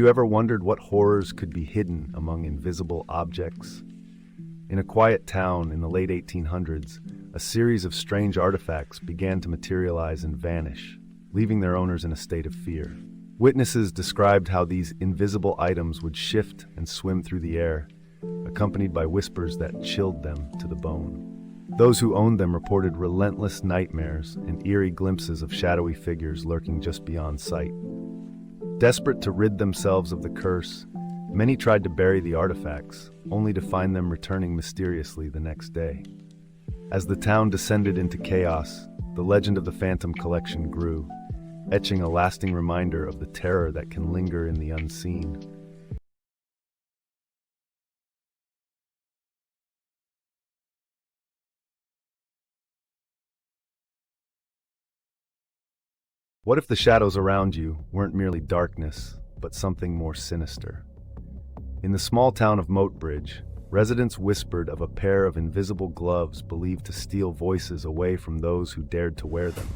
you ever wondered what horrors could be hidden among invisible objects? In a quiet town in the late 1800s, a series of strange artifacts began to materialize and vanish, leaving their owners in a state of fear. Witnesses described how these invisible items would shift and swim through the air, accompanied by whispers that chilled them to the bone. Those who owned them reported relentless nightmares and eerie glimpses of shadowy figures lurking just beyond sight. Desperate to rid themselves of the curse, many tried to bury the artifacts, only to find them returning mysteriously the next day. As the town descended into chaos, the legend of the Phantom Collection grew, etching a lasting reminder of the terror that can linger in the unseen. What if the shadows around you weren't merely darkness, but something more sinister? In the small town of Moatbridge, residents whispered of a pair of invisible gloves believed to steal voices away from those who dared to wear them.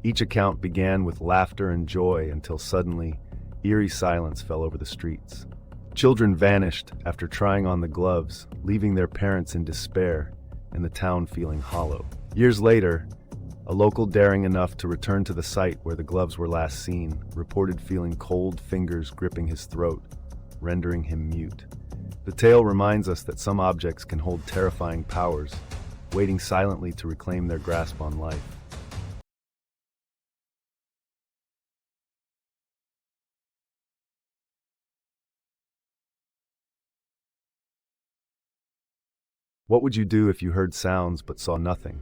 Each account began with laughter and joy until suddenly, eerie silence fell over the streets. Children vanished after trying on the gloves, leaving their parents in despair and the town feeling hollow. Years later, a local daring enough to return to the site where the gloves were last seen reported feeling cold fingers gripping his throat, rendering him mute. The tale reminds us that some objects can hold terrifying powers, waiting silently to reclaim their grasp on life. What would you do if you heard sounds but saw nothing?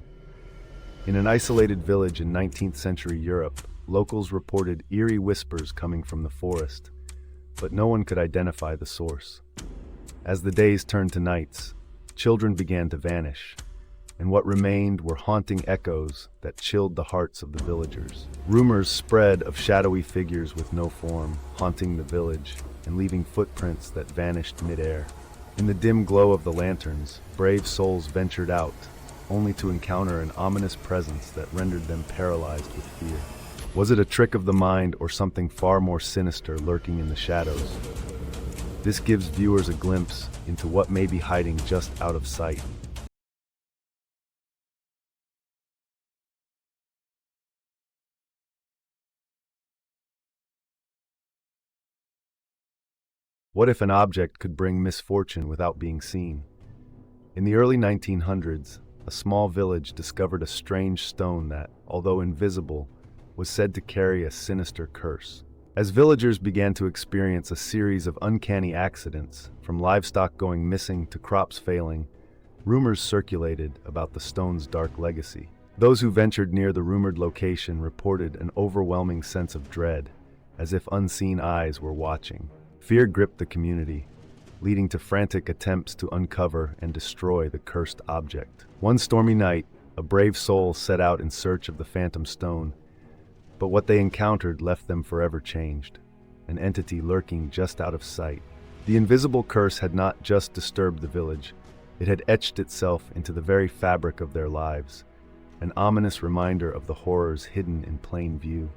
In an isolated village in 19th century Europe, locals reported eerie whispers coming from the forest, but no one could identify the source. As the days turned to nights, children began to vanish, and what remained were haunting echoes that chilled the hearts of the villagers. Rumors spread of shadowy figures with no form, haunting the village and leaving footprints that vanished midair. In the dim glow of the lanterns, brave souls ventured out, only to encounter an ominous presence that rendered them paralyzed with fear. Was it a trick of the mind or something far more sinister lurking in the shadows? This gives viewers a glimpse into what may be hiding just out of sight. What if an object could bring misfortune without being seen? In the early 1900s, a small village discovered a strange stone that, although invisible, was said to carry a sinister curse. As villagers began to experience a series of uncanny accidents, from livestock going missing to crops failing, rumors circulated about the stone's dark legacy. Those who ventured near the rumored location reported an overwhelming sense of dread, as if unseen eyes were watching. Fear gripped the community, leading to frantic attempts to uncover and destroy the cursed object. One stormy night, a brave soul set out in search of the phantom stone, but what they encountered left them forever changed, an entity lurking just out of sight. The invisible curse had not just disturbed the village, it had etched itself into the very fabric of their lives, an ominous reminder of the horrors hidden in plain view.